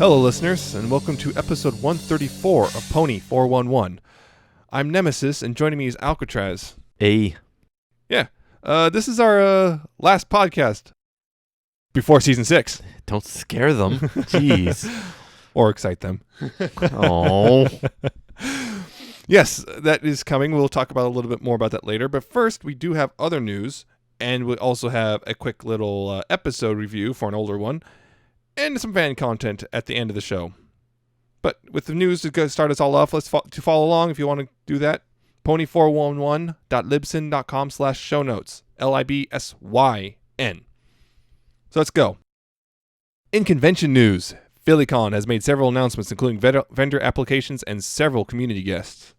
Hello, listeners, and welcome to episode 134 of Pony 411. I'm Nemesis, and joining me is Alca7raz. Hey. Yeah, this is our last podcast before season 6. Don't scare them. Jeez. Or excite them. Oh. Yes, that is coming. We'll talk about a little bit more about that later. But first, we do have other news, and we also have a quick little episode review for an older one, and some fan content at the end of the show. But with the news to start us all off, let's follow along if you want to do that. pony411.libsyn.com/show notes. LIBSYN. So let's go. In convention news, PhillyCon has made several announcements, including vendor applications and several community guests.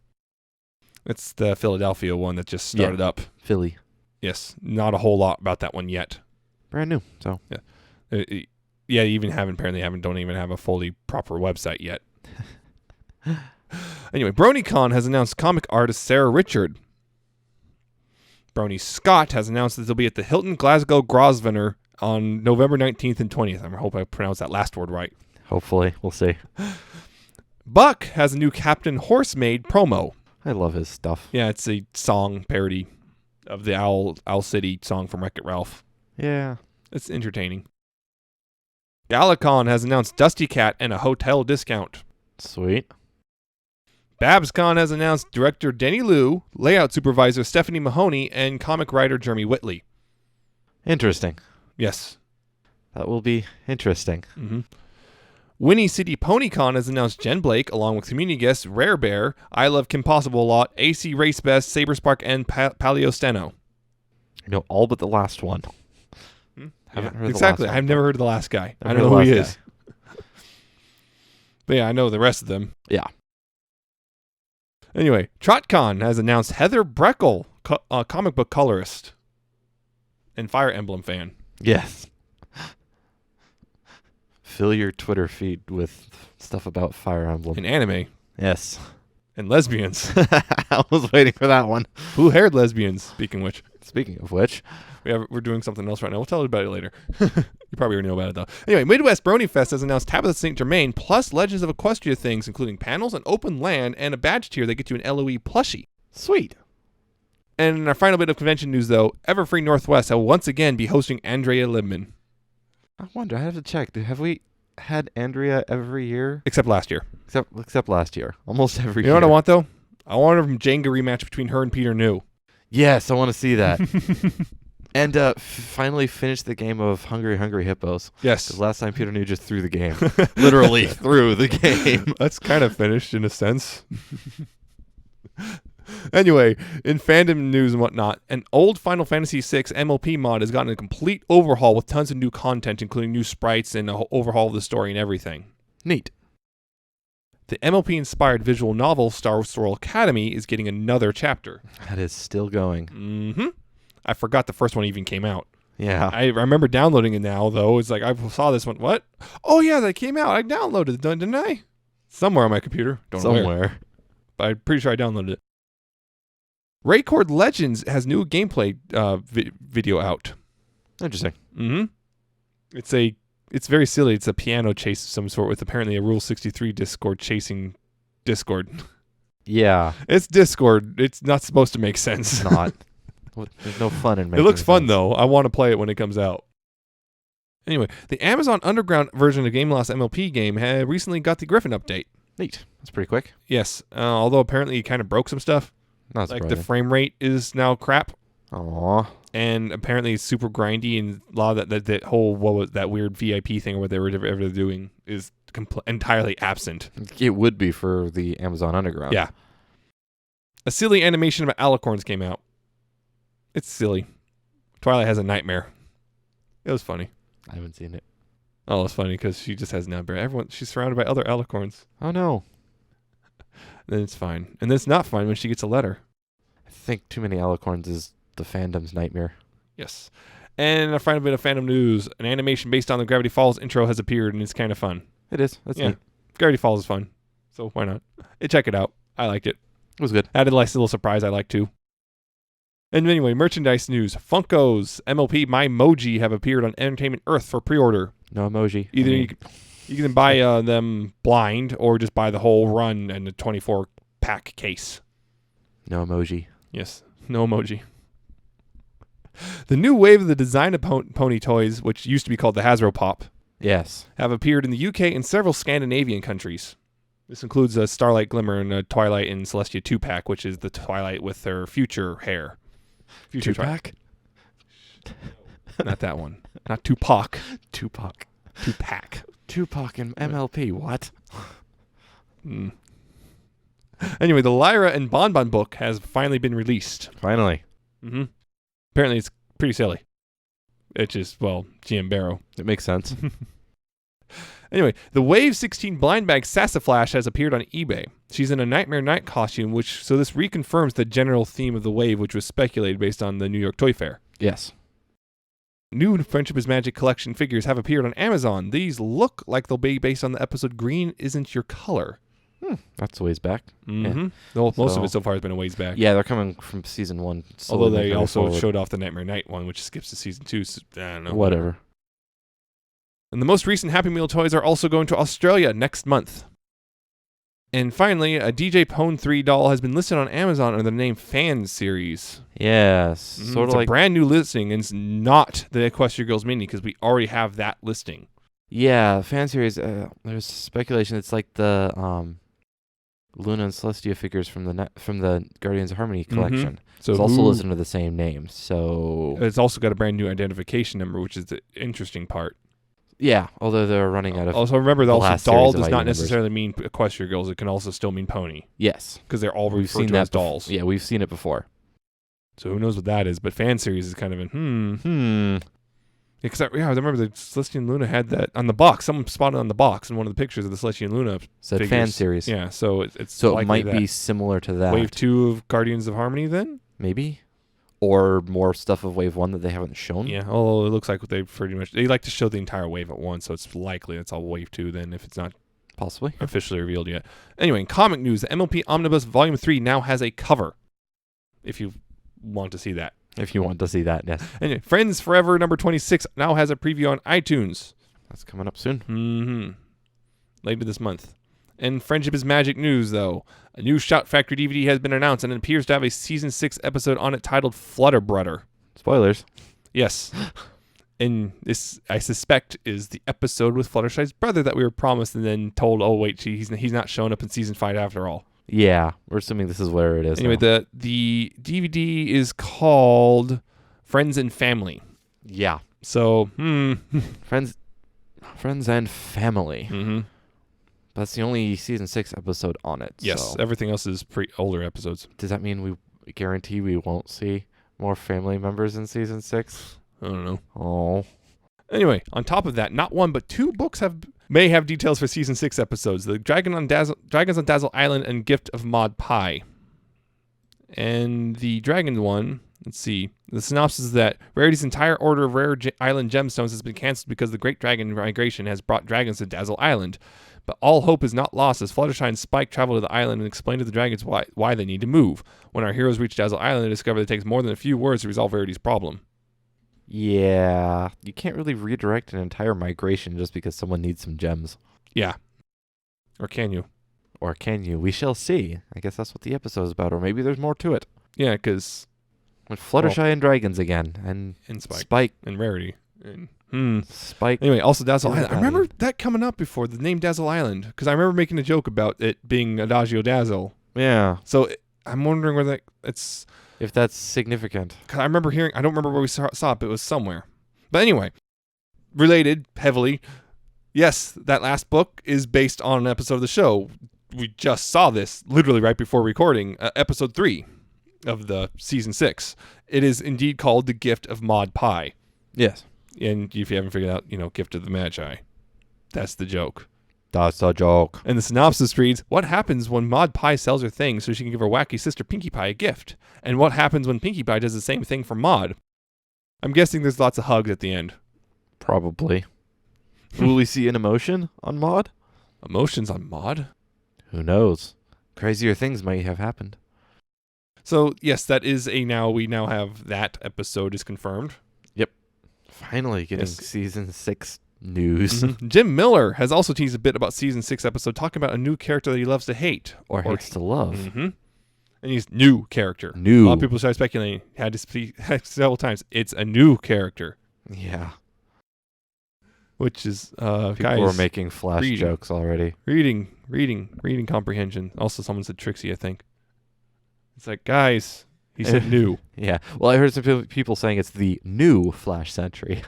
It's the Philadelphia one that just started up. Philly. Yes, not a whole lot about that one yet. Brand new, so. Yeah, don't even have a fully proper website yet. Anyway, BronyCon has announced comic artist Sarah Richard. Brony Scott has announced that they'll be at the Hilton Glasgow Grosvenor on November 19th and 20th. I hope I pronounced that last word right. Hopefully. We'll see. Buck has a new Captain Horsemade promo. I love his stuff. Yeah, it's a song parody of the Owl City song from Wreck-It Ralph. Yeah. It's entertaining. Galacon has announced Dusty Cat and a hotel discount. Sweet. BabsCon has announced director Denny Liu, layout supervisor Stephanie Mahoney, and comic writer Jeremy Whitley. Interesting. Yes. That will be interesting. Mm-hmm. Winnie City PonyCon has announced Jen Blake, along with community guests Rare Bear, I Love Kim Possible a Lot, AC Race Best, Saberspark, and Paleo Steno. I know all but the last one. Haven't heard exactly. The last one. I've never heard of the last guy. I Never know who heard he the is. But yeah, I know the rest of them. Yeah. Anyway, TrotCon has announced Heather Breckel, comic book colorist and Fire Emblem fan. Yes. Fill your Twitter feed with stuff about Fire Emblem. And anime. Yes. And lesbians. I was waiting for that one. Blue-haired lesbians, speaking of which. We're doing something else right now. We'll tell you about it later. You probably already know about it, though. Anyway, Midwest Brony Fest has announced Tabitha St. Germain plus Legends of Equestria things, including panels, an open land, and a badge tier that gets you an LOE plushie. Sweet. And in our final bit of convention news, though, Everfree Northwest will once again be hosting Andrea Libman. I wonder, I have to check. Have we had Andrea every year? Except last year. Except last year. Almost every year. You know what I want, though? I want a Jenga rematch between her and Peter New. Yes, I want to see that. And finally finish the game of Hungry Hungry Hippos. Yes. Because last time Peter New just threw the game. Literally threw the game. That's kind of finished in a sense. Anyway, in fandom news and whatnot, an old Final Fantasy VI MLP mod has gotten a complete overhaul with tons of new content, including new sprites and an overhaul of the story and everything. Neat. The MLP-inspired visual novel Star Wars Academy is getting another chapter. That is still going. Mm-hmm. I forgot the first one even came out. Yeah. I remember downloading it now, though. It's like, I saw this one. What? Oh, yeah, that came out. I downloaded it, didn't I? Somewhere on my computer. Don't know where. But I'm pretty sure I downloaded it. Raycord Legends has new gameplay video out. Interesting. Mm-hmm. It's very silly. It's a piano chase of some sort with apparently a Rule 63 Discord chasing Discord. Yeah. It's Discord. It's not supposed to make sense. It's not. There's no fun in making it. Looks fun, sense. though. I want to play it when it comes out. Anyway, the Amazon Underground version of Game Loss MLP game had recently got the Griffin update. Neat. That's pretty quick. Yes. Although apparently it kind of broke some stuff. Not like surprising. the frame rate is now crap. Aww. And apparently it's super grindy, and a lot of that whole, what was that weird VIP thing or whatever they're doing is entirely absent. It would be for the Amazon Underground. Yeah. A silly animation about alicorns came out. It's silly. Twilight has a nightmare. It was funny. I haven't seen it. Oh, it's funny because she just has a nightmare. She's surrounded by other alicorns. Oh, no. Then it's fine. And then it's not fine when she gets a letter. I think too many alicorns is the fandom's nightmare. Yes. And a final bit of fandom news. An animation based on the Gravity Falls intro has appeared, and it's kind of fun. It is. That's neat. Gravity Falls is fun. So why not? Check it out. I liked it. It was good. Added a nice little surprise I like too. And anyway, merchandise news. Funko's MLP My Moji have appeared on Entertainment Earth for pre-order. No emoji. You can buy them blind or just buy the whole run and the 24-pack case. No emoji. Yes, no emoji. The new wave of the design of pony toys, which used to be called the Hasbro Pop, Yes. have appeared in the UK and several Scandinavian countries. This includes a Starlight Glimmer and a Twilight and Celestia 2-pack, which is the Twilight with her future hair. Future Two-pack? Not that one. Not Tupac. Tupac. 2-pack. Tupac and MLP. What? Mm. Anyway, the Lyra and Bonbon book has finally been released. Finally. Mm-hmm. Apparently, it's pretty silly. It's just, well, GM Barrow. It makes sense. Anyway, the Wave 16 blind bag Sassaflash has appeared on eBay. She's in a Nightmare Night costume, so this reconfirms the general theme of the Wave, which was speculated based on the New York Toy Fair. Yes. New Friendship is Magic collection figures have appeared on Amazon. These look like they'll be based on the episode Green Isn't Your Color. That's a ways back. Mm-hmm. Most of it so far has been a ways back. Yeah, they're coming from season 1. Although they also showed off the Nightmare Night one, which skips to season 2. So, I don't know. Whatever. And the most recent Happy Meal toys are also going to Australia next month. And finally, a DJ Pone 3 doll has been listed on Amazon under the name Fan Series. Yes. Mm-hmm. Sort It's of a like... brand new listing, and it's not the Equestria Girls Mini because we already have that listing. Yeah, fan series, there's speculation it's like the Luna and Celestia figures from the Guardians of Harmony collection. So It's also listed under the same name, so... It's also got a brand new identification number, which is the interesting part. Yeah, although they're running out of... Also, remember that the also last doll series of does ID not numbers. necessarily mean Equestria Girls. It can also still mean pony Yes. because they're all We've referred seen to that as dolls. Yeah, we've seen it before. So who knows what that is? But Fan Series is kind of Because I remember the Celestia and Luna had that on the box. Someone spotted on the box in one of the pictures of the Celestia and Luna Said figures. fan series. Yeah, so it's So it likely might that be similar to that. Wave 2 of Guardians of Harmony then? Maybe? Or more stuff of Wave 1 that they haven't shown? Yeah, although it looks like they pretty much... They like to show the entire wave at once, so it's likely it's all Wave 2 then if it's not Possibly. officially revealed yet. Anyway, in comic news, the MLP Omnibus Volume 3 now has a cover, if you want to see that. If you want to see that, yes. Anyway, Friends Forever number 26 now has a preview on iTunes. That's coming up soon. Mm-hmm. Later this month. And Friendship is Magic news, though. A new Shout Factory DVD has been announced, and it appears to have a Season 6 episode on it titled Flutterbrudder. Spoilers. Yes. And this, I suspect, is the episode with Fluttershy's brother that we were promised and then told, oh, wait, he's not showing up in Season 5 after all. Yeah, we're assuming this is where it is. Anyway, now. the DVD is called Friends and Family. Yeah. So, Friends and Family. Mm-hmm. That's the only Season 6 episode on it. Yes, so. everything else is older episodes. Does that mean we guarantee we won't see more family members in Season 6? I don't know. Oh. Anyway, on top of that, not one but two books may have details for Season 6 episodes. The Dragons on Dazzle Island and Gift of Maud Pie. And the Dragon one, let's see. The synopsis is that Rarity's entire order of rare island gemstones has been canceled because the Great Dragon Migration has brought dragons to Dazzle Island. But all hope is not lost as Fluttershy and Spike travel to the island and explain to the dragons why they need to move. When our heroes reach Dazzle Island, they discover that it takes more than a few words to resolve Rarity's problem. Yeah. You can't really redirect an entire migration just because someone needs some gems. Yeah. Or can you? Or can you? We shall see. I guess that's what the episode is about. Or maybe there's more to it. Yeah, because... With Fluttershy and dragons again. And Spike. And Rarity. And, Spike. Anyway, also Dazzle Island. I Everybody. remember that coming up before, the name Dazzle Island. Because I remember making a joke about it being Adagio Dazzle. Yeah. So I'm wondering whether it's... If that's significant. Because I remember hearing... I don't remember where we saw it, but it was somewhere. But anyway, related heavily... Yes, that last book is based on an episode of the show. We just saw this literally right before recording, episode 3 of the season 6. It is indeed called The Gift of Maud Pie. Yes. And if you haven't figured out, Gift of the Magi. That's the joke. That's a joke. And the synopsis reads, what happens when Maud Pie sells her things so she can give her wacky sister Pinkie Pie a gift? And what happens when Pinkie Pie does the same thing for Maud? I'm guessing there's lots of hugs at the end. Probably. Will we see an emotion on Maud? Emotions on Maud? Who knows? Crazier things might have happened. So, yes, that is we now have that episode is confirmed. Finally getting Yes. season 6 news. Jim Miller has also teased a bit about season 6 episode, talking about a new character that he loves to hate. Or hates to love. Mm-hmm. And he's new character. New. A lot of people started speculating. Had to speak several times. It's a new character. Yeah. Which is, People guys, were making flash reading. jokes already. Reading comprehension. Also, someone said Trixie, I think. It's like, guys, he said new. Yeah. Well, I heard some people saying it's the new Flash Sentry.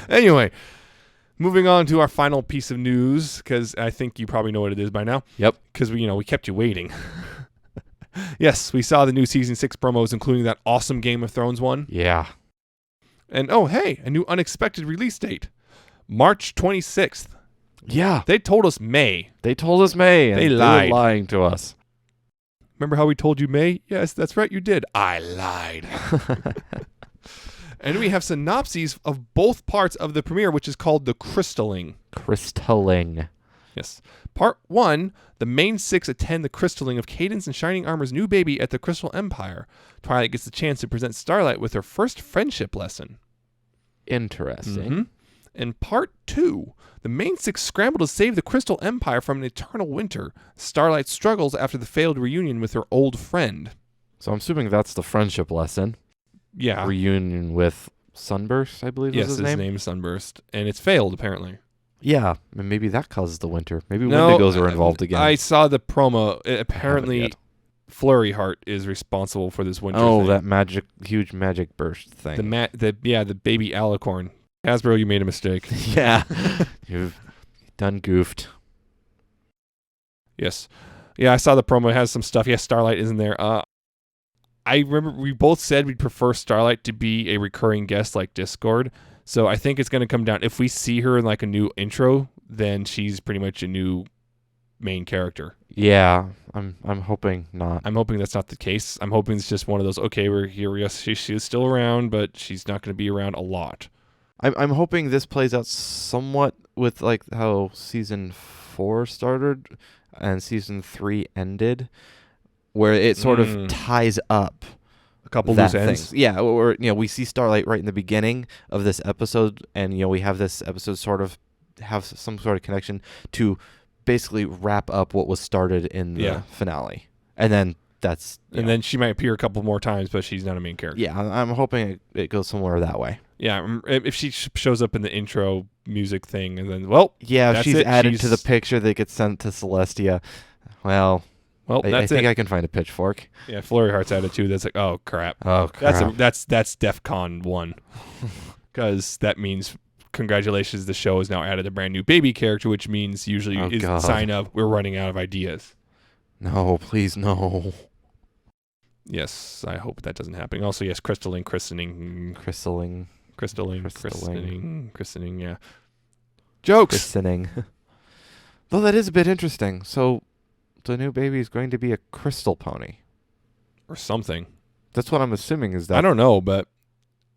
Anyway, moving on to our final piece of news, because I think you probably know what it is by now. Yep. Because we kept you waiting. Yes, we saw the new season 6 promos, including that awesome Game of Thrones one. Yeah. And oh, hey, a new unexpected release date, March 26th. Yeah. They told us May. They told us May. And They were lied. lying to us. Remember how we told you May? Yes, that's right, you did. I lied. And we have synopses of both parts of the premiere, which is called The Crystalling. Crystalling. Yes. Part 1, the main 6 attend the crystalling of Cadence and Shining Armor's new baby at the Crystal Empire. Twilight gets the chance to present Starlight with her first friendship lesson. Interesting. Mm-hmm. In Part 2, the main 6 scramble to save the Crystal Empire from an eternal winter. Starlight struggles after the failed reunion with her old friend. So I'm assuming that's the friendship lesson. Yeah. Reunion with Sunburst, I believe Yes, was his name is Sunburst. And it's failed, apparently. Yeah, and maybe that causes the winter. Maybe No, Wendigos are involved again. I saw the promo. Apparently, yet. Flurry Heart is responsible for this winter Oh, thing. that huge magic burst thing. The baby alicorn. Hasbro, you made a mistake. Yeah. You've done goofed. Yes. Yeah, I saw the promo. It has some stuff. Yes, Starlight is in there. I remember we both said we'd prefer Starlight to be a recurring guest like Discord. So I think it's going to come down. If we see her in like a new intro, then she's pretty much a new main character. Yeah, I'm hoping not. I'm hoping that's not the case. I'm hoping it's just one of those, okay, we're here. Yes, she's still around, but she's not going to be around a lot. I'm hoping this plays out somewhat with like how season 4 started and season 3 ended, where it sort of ties up a couple that loose ends. thing. Yeah, or we see Starlight right in the beginning of this episode, and we have this episode sort of have some sort of connection to basically wrap up what was started in the finale, and then that's then she might appear a couple more times, but she's not a main character. Yeah, I'm hoping it goes somewhere that way. Yeah, if she shows up in the intro music thing, and then if she's added to the picture that gets sent to Celestia. Well, I think I can find a pitchfork. Yeah, Flurry Heart's added too. That's like, oh crap. Oh crap. That's DEFCON 1, because that means congratulations, the show has now added a brand new baby character, which means usually is a sign of we're running out of ideas. No, please no. Yes, I hope that doesn't happen. Also, yes, christening, yeah. Jokes. Christening. Though that is a bit interesting. So the new baby is going to be a crystal pony. Or something. That's what I'm assuming is that. I don't know, but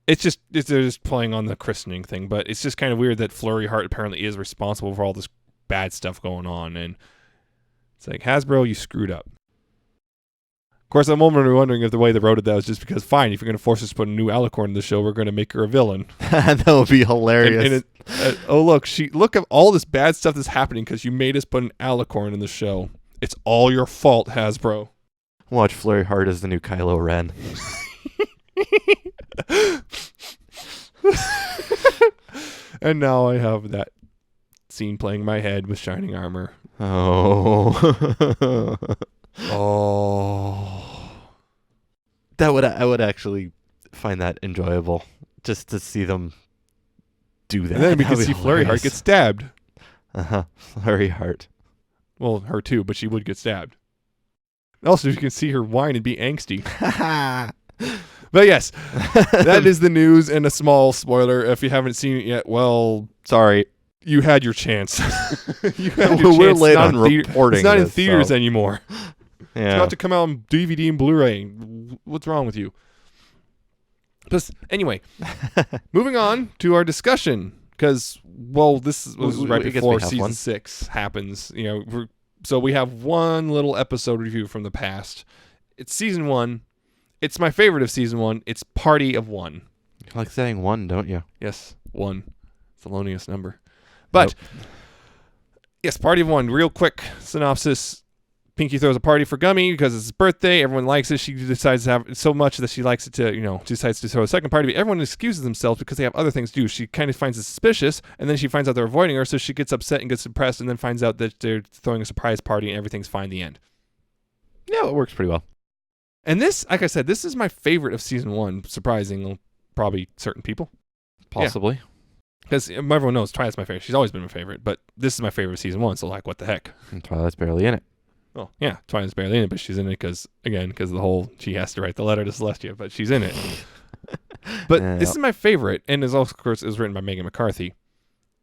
they're just playing on the christening thing. But it's just kind of weird that Flurry Heart apparently is responsible for all this bad stuff going on. And it's like, Hasbro, you screwed up. Of course, I'm momentarily wondering if the way they wrote it that was just because, fine, if you're going to force us to put a new alicorn in the show, we're going to make her a villain. That would be hilarious. Look at all this bad stuff that's happening because you made us put an alicorn in the show. It's all your fault, Hasbro. Watch Flurry Heart as the new Kylo Ren. And now I have that scene playing in my head with Shining Armor. Oh. Oh. I would actually find that enjoyable, just to see them do that. And then we can see Flurry Heart get stabbed. Flurry Heart. Well, her too, but she would get stabbed. Also, you can see her whine and be angsty. But yes, that is the news, and a small spoiler. If you haven't seen it yet, well, sorry. You had your chance. You had your We're chance. late on reporting. It's not in theaters anymore. Yeah. It's about to come out on DVD and Blu-ray. What's wrong with you? Just anyway, moving on to our discussion, because this was right before season 6 happens. So we have one little episode review from the past. It's season 1. It's my favorite of season 1. It's Party of One. You like saying 1, don't you? Yes, 1. It's the loneliest number. But, yes, Party of One. Real quick synopsis. Pinky throws a party for Gummy because it's his birthday. Everyone likes it. She decides to have it so much that she likes it to, decides to throw a second party. But everyone excuses themselves because they have other things to do. She kind of finds it suspicious, and then she finds out they're avoiding her, so she gets upset and gets depressed, and then finds out that they're throwing a surprise party and everything's fine in the end. Yeah, it works pretty well. And this, like I said, this is my favorite of season 1, surprising probably certain people. Possibly. Because everyone knows Twilight's my favorite. She's always been my favorite, but this is my favorite of season 1, so like, what the heck? And Twilight's barely in it. Well, yeah, Twilight's barely in it, but she's in it because the whole, she has to write the letter to Celestia, but she's in it. But this is my favorite, and is also, of course, is written by Megan McCarthy.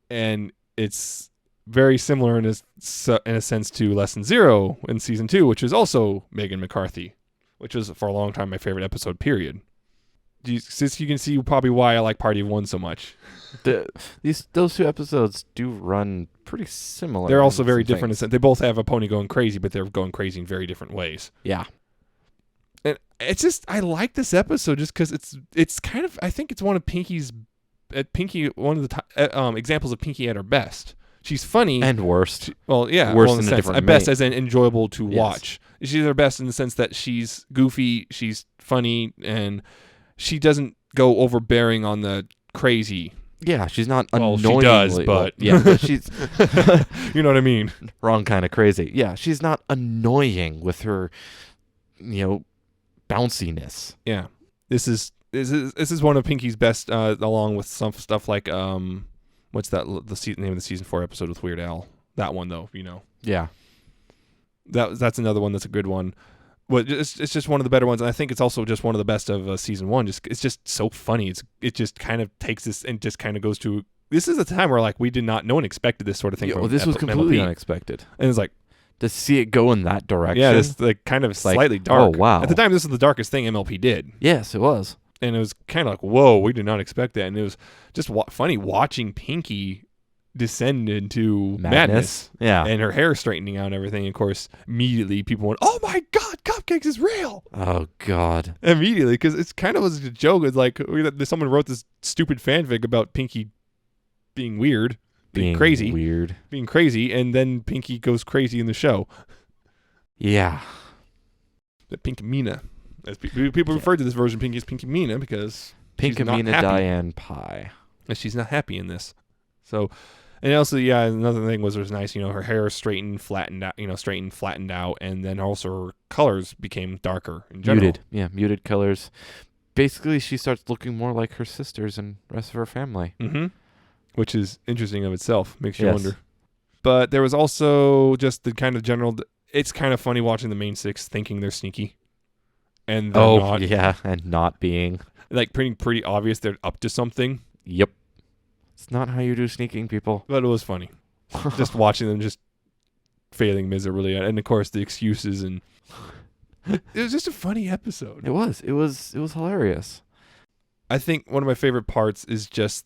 And it's very similar in a sense to Lesson 0 in season 2, which is also Megan McCarthy, which was for a long time my favorite episode, period. Since you can see probably why I like Party of One so much. Those 2 episodes do run pretty similar. They're also very different in a sense. They both have a pony going crazy, but they're going crazy in very different ways. Yeah. And it's just, I like this episode just because it's kind of, I think it's one of one of the examples of Pinky at her best. She's funny. And worst. Worst in a sense. At best as in enjoyable to watch. She's at her best in the sense that she's goofy, she's funny, and she doesn't go overbearing on the crazy. Yeah, she's not annoyingly. She does, but but she's you know what I mean. Wrong kind of crazy. Yeah, she's not annoying with her, bounciness. Yeah, this is one of Pinky's best, along with some stuff like what's that? The name of the season 4 episode with Weird Al. That one though, Yeah, that's another one that's a good one. Well, it's just one of the better ones, and I think it's also just one of the best of season 1. It's just so funny. It just kind of takes this and just kind of goes to. This is a time where no one expected this sort of thing. Yeah, this was completely unexpected, and it's like to see it go in that direction. Yeah, it's like kind of slightly dark. Oh wow! At the time, this was the darkest thing MLP did. Yes, it was, and it was kind of like, whoa, we did not expect that, and it was just funny watching Pinky descend into madness. Yeah. And her hair straightening out and everything. Of course, immediately people went, oh my God, Cupcakes is real. Oh God. Immediately, because it's kind of was a joke. It's like someone wrote this stupid fanfic about Pinky being weird, being crazy. And then Pinky goes crazy in the show. Yeah. The Pinkamena. As people refer to this version, Pinky as Pinkamena because Pinkamena Diane Pie. She's not happy in this. So, and also, another thing was nice, her hair straightened, flattened out, and then also her colors became darker in general. Muted colors. Basically, she starts looking more like her sisters and the rest of her family. Mm-hmm. Which is interesting of itself, makes you wonder. But there was also just the kind of general, it's kind of funny watching the main 6 thinking they're sneaky. And they're not. Yeah, and not being. Like, pretty obvious they're up to something. Yep. It's not how you do sneaking, people. But it was funny. Just watching them just failing miserably. And, of course, the excuses. And it was just a funny episode. It was hilarious. I think one of my favorite parts is just,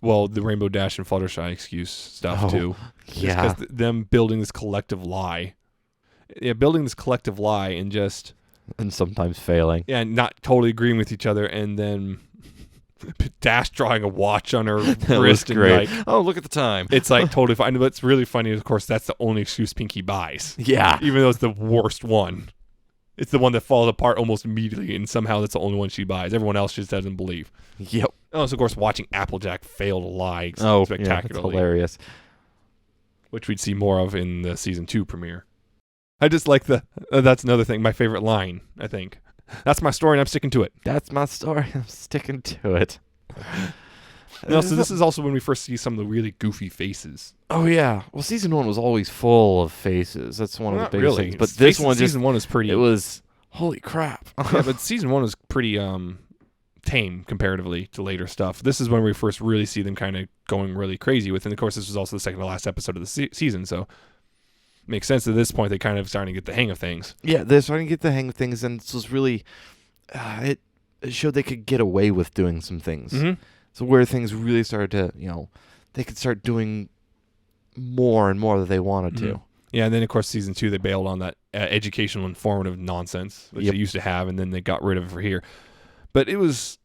the Rainbow Dash and Fluttershy excuse stuff, too. Yeah. Because them building this collective lie. Yeah, building this collective lie and just... And sometimes failing. Yeah, and not totally agreeing with each other. And then... Dash drawing a watch on her wrist and great. Oh, look at the time. It's like totally fine. But it's really funny. Of course, that's the only excuse Pinky buys. Yeah. Even though it's the worst one. It's the one that falls apart almost immediately, and somehow that's the only one she buys. Everyone else just doesn't believe. Yep. And also, of course, watching Applejack fail to lie spectacularly. Yeah, it's hilarious. Which we'd see more of in the season 2 premiere. I just like that's another thing. My favorite line, I think. That's my story, and I'm sticking to it. That's my story. I'm sticking to it. No, so this is also when we first see some of the really goofy faces. Oh yeah. Well, season 1 was always full of faces. That's one of the biggest things. But this one, season 1 is pretty. It was holy crap. Yeah, but season 1 was pretty tame comparatively to later stuff. This is when we first really see them kind of going really crazy with. And of course, this was also the second to last episode of the season, so. Makes sense at this point. They kind of starting to get the hang of things. Yeah, they're starting to get the hang of things, and this was really, it showed they could get away with doing some things. Mm-hmm. So where things really started to, they could start doing more and more that they wanted to. Yeah, and then of course season 2 they bailed on that educational informative nonsense which they used to have, and then they got rid of it for here. But it was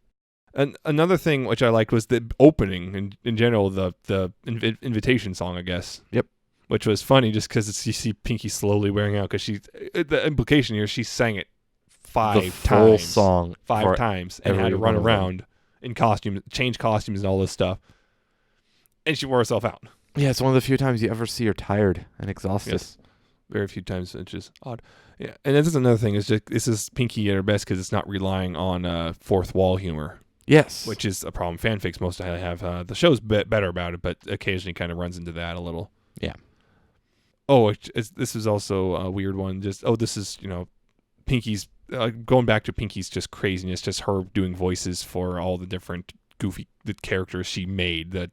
another thing which I liked was the opening in general, the invitation song, I guess. Yep. Which was funny just because you see Pinky slowly wearing out, because the implication here, she sang it The full song five times, and had to run around in costumes, change costumes, and all this stuff. And she wore herself out. Yeah, it's one of the few times you ever see her tired and exhausted. Yes. Very few times, which is odd. Yeah, and this is another thing. Is just this is Pinky at her best because it's not relying on fourth wall humor. Yes. Which is a problem. Fanfics most have. The show's better about it, but occasionally kind of runs into that a little. Yeah. Oh, this is also a weird one. This is, Pinky's, going back to Pinky's just craziness, just her doing voices for all the different goofy characters she made that,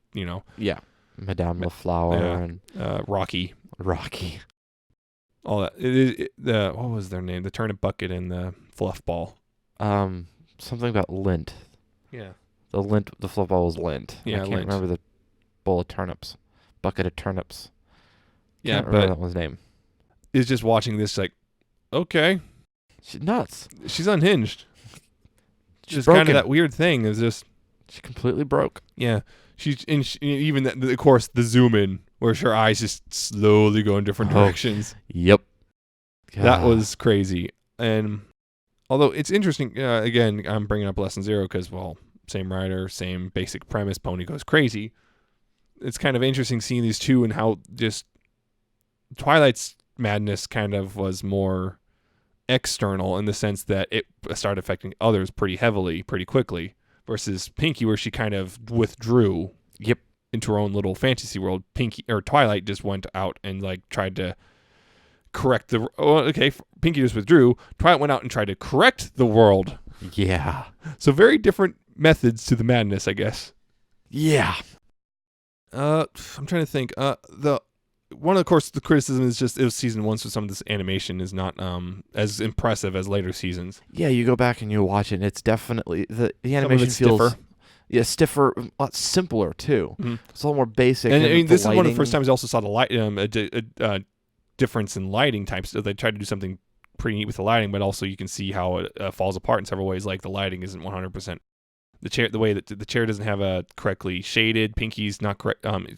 Yeah. Madame LaFlower and Rocky. All that. What was their name? The turnip bucket and the fluff ball. Something about lint. Yeah. The fluff ball was lint. Yeah, I can't remember the bowl of turnips. Bucket of turnips. Yeah, Can't remember but that one's name. Is just watching this like, okay. She's nuts. She's unhinged. She's just kind of that weird thing is just. She completely broke. Yeah. Even of course the zoom in where her eyes just slowly go in different directions. Yep. That was crazy. And although it's interesting, again, I'm bringing up Lesson Zero because, well, same writer, same basic premise, Pony goes crazy. It's kind of interesting seeing these two and how just Twilight's madness kind of was more external in the sense that it started affecting others pretty heavily, pretty quickly, versus Pinky where she kind of withdrew into her own little fantasy world. Twilight just went out and like tried to correct Pinky just withdrew. Twilight went out and tried to correct the world. Yeah. So very different methods to the madness, I guess. Yeah. I'm trying to think. Of course, the criticism is just it was season 1, so some of this animation is not as impressive as later seasons. Yeah, you go back and you watch it, and it's definitely the animation feels stiffer. Yeah, stiffer, a lot simpler too. Mm-hmm. It's a lot more basic. And I mean, this is one of the first times I also saw the light difference in lighting types. So they tried to do something pretty neat with the lighting, but also you can see how it falls apart in several ways. Like the lighting isn't 100%. The way that the chair doesn't have a correctly shaded. Pinky's not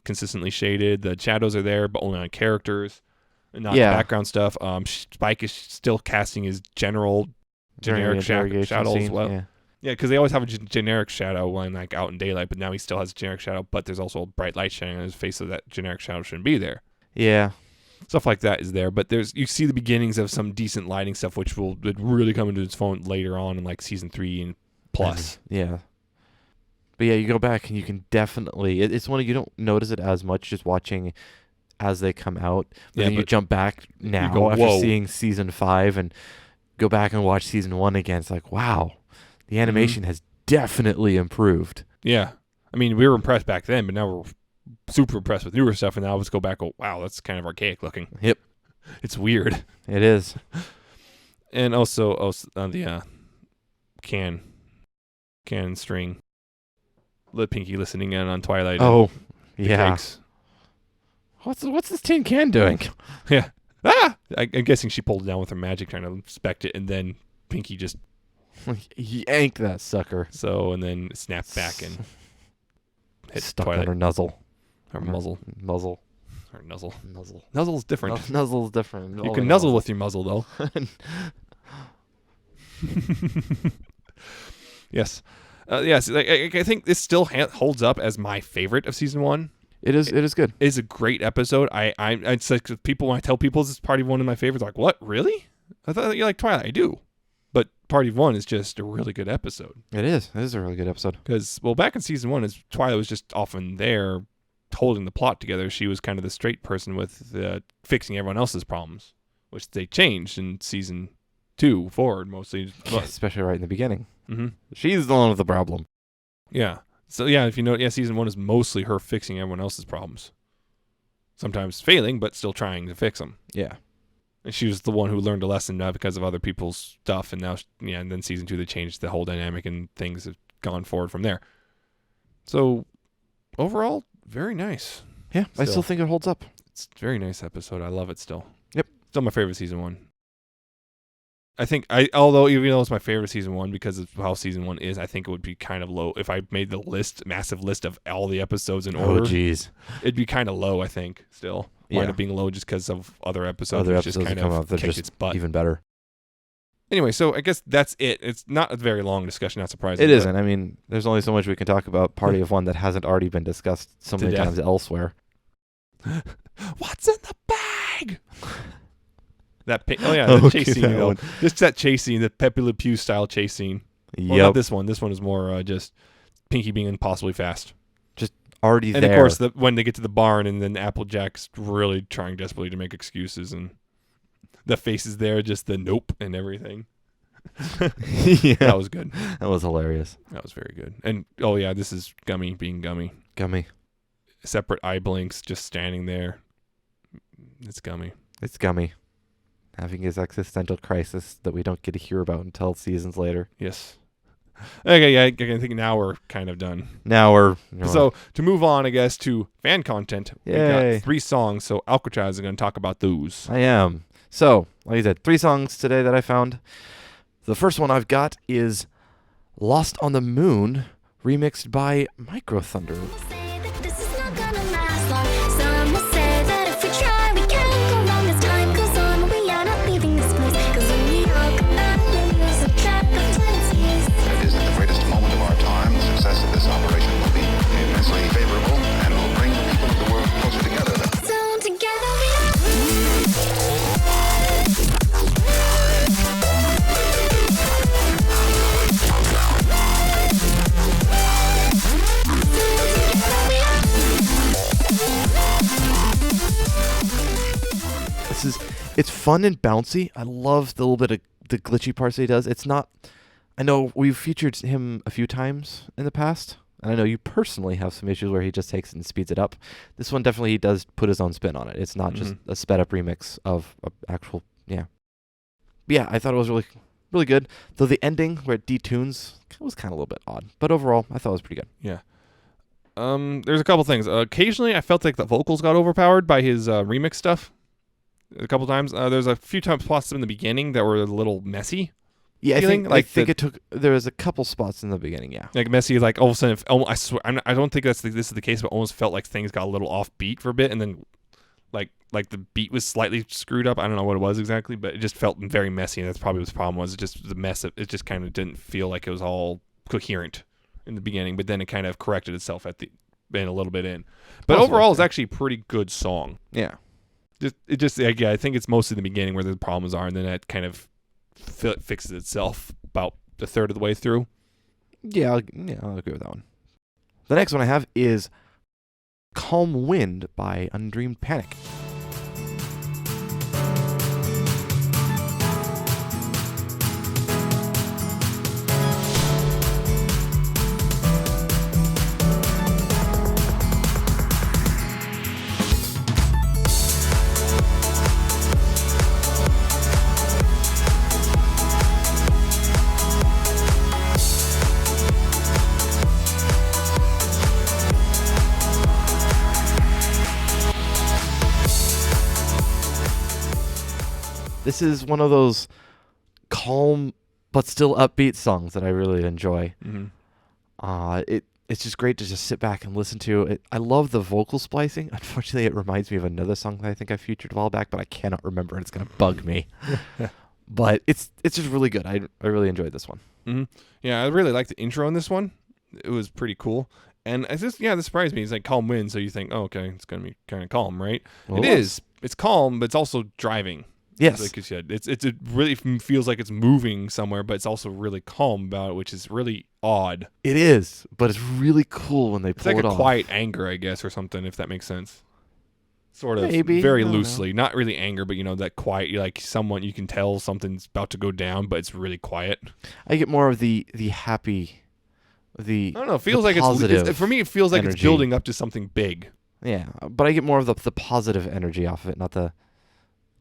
consistently shaded. The shadows are there, but only on characters, and not the background stuff. Spike is still casting his generic shadow as well. Yeah, because they always have a generic shadow when like out in daylight, but now he still has a generic shadow. But there's also a bright light shining on his face, so that generic shadow shouldn't be there. Yeah, stuff like that is there, but you see the beginnings of some decent lighting stuff, which would really come into its own later on in like season 3 and plus. Yeah. But yeah, you go back and you can definitely... It's one you don't notice it as much just watching as they come out. But then you jump back now after seeing season 5 and go back and watch season 1 again. It's like, wow, the animation has definitely improved. Yeah. I mean, we were impressed back then, but now we're super impressed with newer stuff. And now let's go back and go, wow, that's kind of archaic looking. Yep. It's weird. It is. And also the can string. Pinky listening in on Twilight. Oh, yeah. Cakes. What's this tin can doing? Yeah. Ah! I'm guessing she pulled it down with her magic, trying to inspect it, and then Pinky just yanked that sucker. So, and then snapped back and hit stuck Twilight. on her nuzzle. Her muzzle. Or nuzzle. Nuzzle's different. Nuzzle's different. You can nuzzle with your muzzle, though. Yes. Yes, I think this still holds up as my favorite of season 1. It is good. It is a great episode. It's like when I tell people this is Party of 1 of my favorites, like, what, really? I thought you like Twilight. I do. But Party of 1 is just a really good episode. It is. It is a really good episode. Because, well, back in season 1, Twilight was just often there holding the plot together. She was kind of the straight person with fixing everyone else's problems, which they changed in season 2 forward mostly. Yeah, especially right in the beginning. Mm-hmm. She's the one with the problem. Yeah. So, yeah, if you know, season 1 is mostly her fixing everyone else's problems. Sometimes failing, but still trying to fix them. Yeah. And she was the one who learned a lesson because of other people's stuff. And now, and then season 2, they changed the whole dynamic and things have gone forward from there. So, overall, very nice. Yeah, I still think it holds up. It's a very nice episode. I love it still. Yep. Still my favorite season 1. Although even though it's my favorite season 1 because of how season 1 is, I think it would be kind of low if I made the massive list of all the episodes in order. Oh, jeez. It'd be kind of low, I think. Still, wind up being low just because of other episodes. Other episodes episodes just that kind come of out, they're kicked its butt. even better. Anyway, so I guess that's it. It's not a very long discussion, not surprising. It isn't. I mean, there's only so much we can talk about Party of One that hasn't already been discussed so many times elsewhere. What's in the bag? The chase scene, though. Just that chase scene, the Pepe Le Pew style chase scene. Well, not this one. This one is more just Pinky being impossibly fast. Just already and there. And of course, when they get to the barn and then Applejack's really trying desperately to make excuses and the face is there, just the nope and everything. Yeah. That was good. That was hilarious. That was very good. And, this is Gummy being Gummy. Gummy. Separate eye blinks, just standing there. It's Gummy. It's Gummy. Having his existential crisis that we don't get to hear about until seasons later. Yes. Okay, yeah, I think now we're kind of done. Now we're... So, to move on, I guess, to fan content, we got 3 songs, so Alcatraz is going to talk about those. I am. So, like I said, 3 songs today that I found. The first one I've got is Lost on the Moon, remixed by Micro Thunder. It's fun and bouncy. I love the little bit of the glitchy parts that he does. It's not... I know we've featured him a few times in the past, and I know you personally have some issues where he just takes it and speeds it up. This one definitely he does put his own spin on it. It's not just a sped up remix of actual... Yeah. But yeah, I thought it was really, really good. Though the ending where it detunes was kind of a little bit odd. But overall, I thought it was pretty good. Yeah. There's a couple things. Occasionally, I felt like the vocals got overpowered by his remix stuff. A couple times. There's a few times spots in the beginning that were a little messy. Yeah, I think it took... There was a couple spots in the beginning, yeah. Like messy, like all of a sudden, I swear, I don't think this is the case, but almost felt like things got a little off beat for a bit, and then like the beat was slightly screwed up. I don't know what it was exactly, but it just felt very messy, and that's probably what the problem was. It just the mess. It just kind of didn't feel like it was all coherent in the beginning, but then it kind of corrected itself a little bit in. But overall, it's actually a pretty good song. Yeah. I think it's mostly the beginning where the problems are, and then it kind of fixes itself about a third of the way through. Yeah, I'll agree with that one. The next one I have is Calm Wind by Undreamed Panic. This is one of those calm but still upbeat songs that I really enjoy. Mm-hmm. It's just great to just sit back and listen to it. I love the vocal splicing. Unfortunately, it reminds me of another song that I think I featured a while back, but I cannot remember, and it's going to bug me. But it's just really good. I really enjoyed this one. Mm-hmm. Yeah, I really liked the intro on this one. It was pretty cool. And this surprised me. It's like calm wind, so you think, oh, okay, it's going to be kind of calm, right? Well, it is. It's calm, but it's also driving. Yes. Like you said, it really feels like it's moving somewhere, but it's also really calm about it, which is really odd. It is, but it's really cool when they pull it off. It's like a quiet anger, I guess, or something, if that makes sense. Sort of, maybe, very loosely. Not really anger, but, that quiet, like someone, you can tell something's about to go down, but it's really quiet. I get more of the happy, I don't know, it feels like it's for me, it feels like it's building up to something big. Yeah, but I get more of the positive energy off of it, not the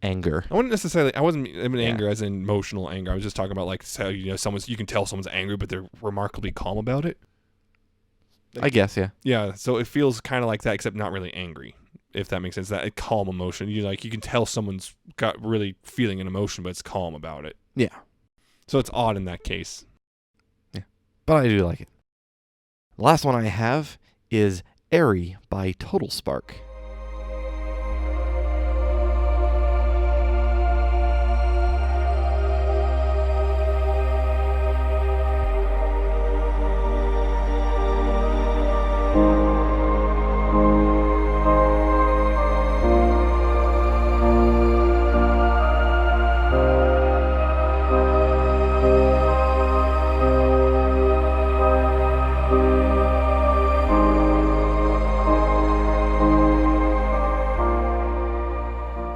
anger. I wasn't anger as in emotional anger. I was just talking about like how you can tell someone's angry, but they're remarkably calm about it. I guess, yeah. Yeah, so it feels kind of like that, except not really angry. if that makes sense. That calm emotion. You can tell someone's got really feeling an emotion, but it's calm about it. Yeah. So it's odd in that case. Yeah. But I do like it. The last one I have is Airy by Total Spark.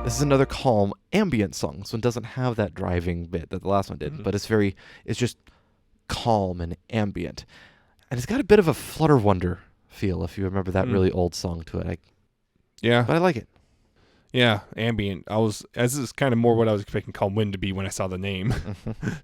This is another calm ambient song. This one doesn't have that driving bit that the last one did, but it's just calm and ambient. And it's got a bit of a Flutter Wonder feel, if you remember that really old song to it. Yeah. But I like it. Yeah, ambient. This is kind of more what I was expecting Calm Wind to be when I saw the name.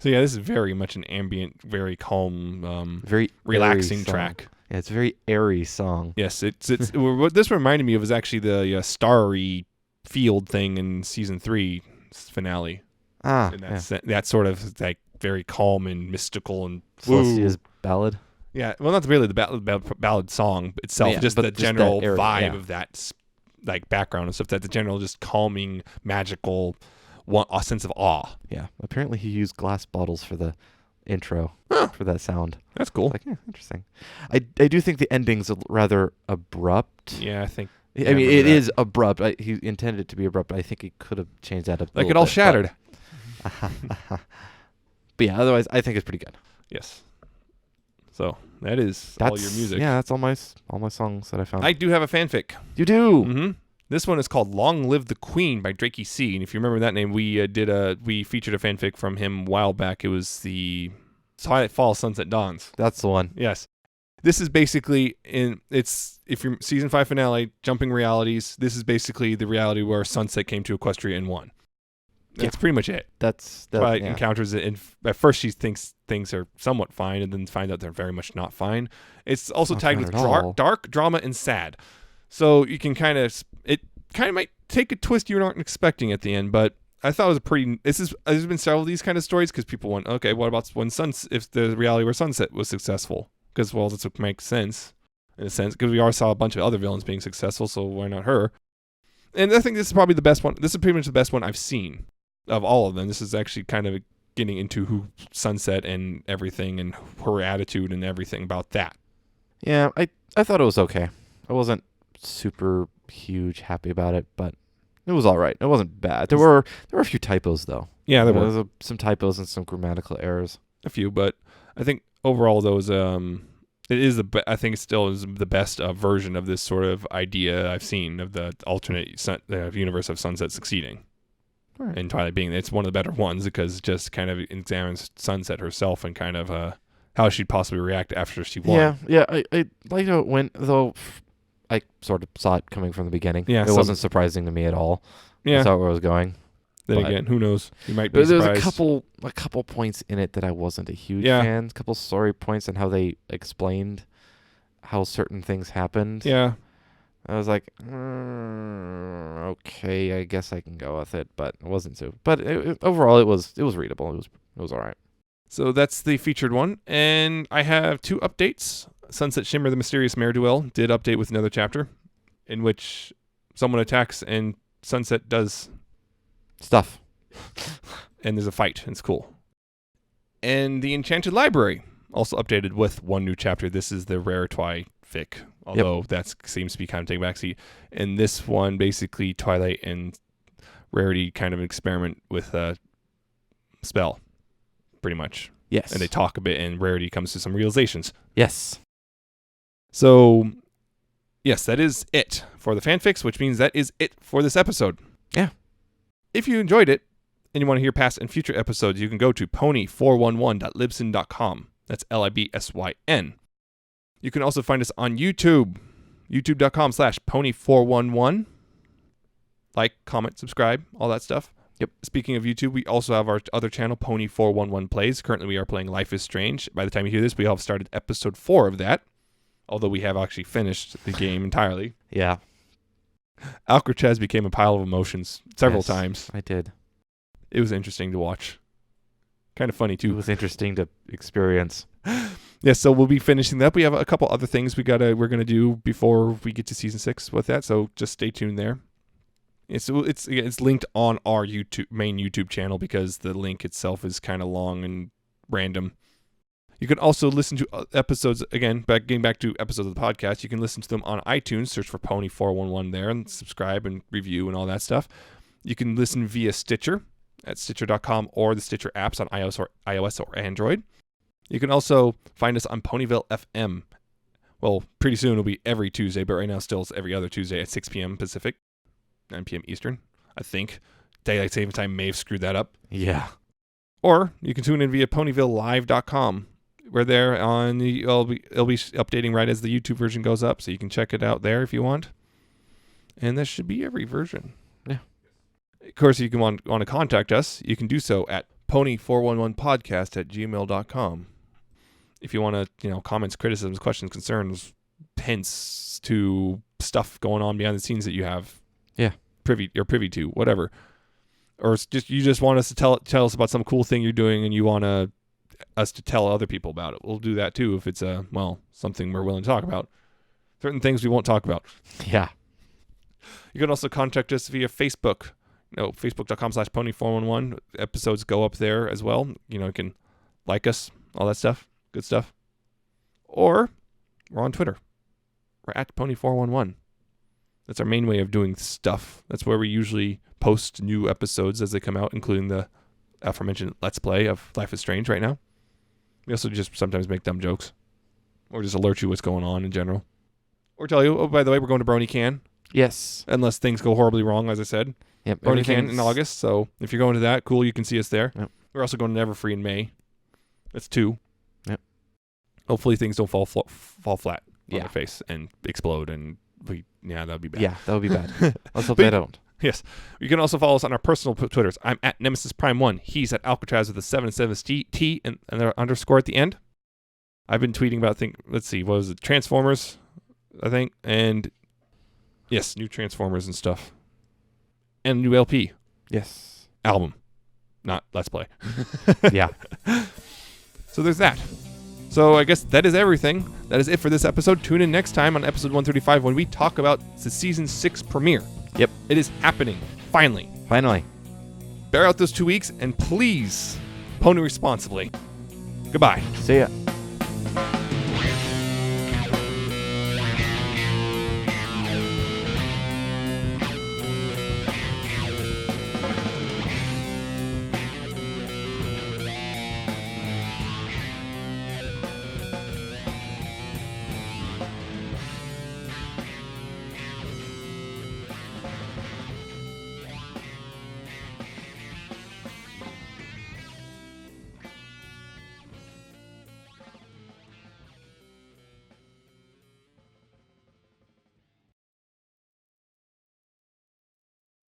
So yeah, this is very much an ambient, very calm, very relaxing track. Yeah, it's a very airy song. It's what this reminded me of is actually the starry field thing in season 3 finale. And that sort of like very calm and mystical and Celestia's ballad. Yeah, well, not really the ballad song itself, just the general vibe of that like background and stuff. That the general just calming, magical, a sense of awe. Yeah, apparently he used glass bottles for the intro for that sound. That's cool. Like, interesting. I do think the ending's rather abrupt. Yeah, I think. I mean, it is abrupt. He intended it to be abrupt, but I think he could have changed that up. Like it all shattered. But yeah, otherwise, I think it's pretty good. Yes. So that's all your music. Yeah, that's all my songs that I found. I do have a fanfic. You do? Mm-hmm. This one is called "Long Live the Queen" by Drakey C. And if you remember that name, we featured a fanfic from him a while back. It was the Twilight Falls, Sunset Dawns. That's the one. Yes. This is basically if you're season 5 finale, jumping realities, this is basically the reality where Sunset came to Equestria and won. That's pretty much it. Twilight encounters it, and at first she thinks things are somewhat fine, and then finds out they're very much not fine. It's also tagged with dark, drama, and sad. So you can it might take a twist you aren't expecting at the end, but I thought it was there's been several of these kind of stories because people went, okay, what about if the reality where Sunset was successful? Because, well, this would make sense, in a sense, because we already saw a bunch of other villains being successful, so why not her? And I think this is probably the best one. This is pretty much the best one I've seen of all of them. This is actually kind of getting into who Sunset and everything and her attitude and everything about that. Yeah, I thought it was okay. I wasn't super huge happy about it, but it was all right. It wasn't bad. There were a few typos, though. Yeah, there were. Some typos and some grammatical errors. A few, but I think overall, those I think it still is the best version of this sort of idea I've seen of the alternate universe of Sunset succeeding. Right. And Twilight being it's one of the better ones because it just kind of examines Sunset herself and kind of how she'd possibly react after she won. Yeah. I liked how it went, though. I sort of saw it coming from the beginning. Yeah, it wasn't surprising to me at all. Yeah, I saw where it was going. Then again, who knows? You might be surprised. There's a couple points in it that I wasn't a huge fan. A couple story points and how they explained how certain things happened. Yeah. I was like, okay, I guess I can go with it, but it wasn't so. But overall, it was readable. It was all right. So that's the featured one, and I have 2 updates. Sunset Shimmer: The Mysterious Mare Duel did update with another chapter, in which someone attacks and Sunset does stuff, and there's a fight. It's cool. And the Enchanted Library also updated with 1 new chapter. This is the rare Twi fic, although that seems to be kind of taking backseat. And this one, basically, Twilight and Rarity kind of experiment with a spell, pretty much. Yes. And they talk a bit, and Rarity comes to some realizations. Yes. So, yes, that is it for the fanfics, which means that is it for this episode. Yeah. If you enjoyed it and you want to hear past and future episodes, you can go to pony411.libsyn.com. That's Libsyn. You can also find us on YouTube, youtube.com/pony411. Like, comment, subscribe, all that stuff. Yep. Speaking of YouTube, we also have our other channel, Pony411 Plays. Currently, we are playing Life is Strange. By the time you hear this, we have started episode 4 of that, although we have actually finished the game entirely. Yeah. Alcatraz became a pile of emotions several Yes, times. I did. It was interesting to watch. Kind of funny, It too. was interesting to experience. Yeah, so we'll be finishing that up. We have a couple other things we're gonna do before we get to season 6 with that, so just stay tuned there. It's linked on our main YouTube channel because the link itself is kind of long and random. You can also listen to episodes, again, getting back to episodes of the podcast, you can listen to them on iTunes, search for Pony411 there, and subscribe and review and all that stuff. You can listen via Stitcher at Stitcher.com or the Stitcher apps on iOS or Android. You can also find us on Ponyville FM. Well, pretty soon it'll be every Tuesday, but right now still it's every other Tuesday at 6 p.m. Pacific, 9 p.m. Eastern, I think. Daylight saving time may have screwed that up. Yeah. Or you can tune in via ponyvillelive.com. We're there on it'll be updating right as the YouTube version goes up, so you can check it out there if you want. And that should be every version. Yeah. Of course, if you want to contact us, you can do so at pony411podcast@gmail.com. If you want to, comments, criticisms, questions, concerns, hints to stuff going on behind the scenes that you have, you're privy to, whatever, or you just want us to tell us about some cool thing you're doing, and you want us to tell other people about it, we'll do that too. If it's something we're willing to talk about, certain things we won't talk about. Yeah. You can also contact us via Facebook. Facebook.com/pony411. Episodes go up there as well. You can like us, all that stuff. Good stuff. Or we're on Twitter. We're at Pony411. That's our main way of doing stuff. That's where we usually post new episodes as they come out, including the aforementioned Let's Play of Life is Strange right now. We also just sometimes make dumb jokes. Or just alert you what's going on in general. Or tell you, by the way, we're going to BronyCan. Yes. Unless things go horribly wrong, as I said. Yep. BronyCan in August, so if you're going to that, cool, you can see us there. Yep. We're also going to Neverfree in May. That's 2. Yep. Hopefully things don't fall flat on Yeah. their face and explode, and that would be bad. Yeah, that would be bad. Let's hope they don't. Yes. You can also follow us on our personal Twitters. I'm at Nemesis Prime 1. He's at Alcatraz with a 7 and an underscore at the end. I've been tweeting about, what was it? Transformers, I think. And yes, new Transformers and stuff. And new LP. Yes. Album. Not Let's Play. Yeah. So there's that. So I guess that is everything. That is it for this episode. Tune in next time on episode 135 when we talk about the season 6 premiere. Yep. It is happening. Finally. Bear out those 2 weeks and please pony responsibly. Goodbye. See ya.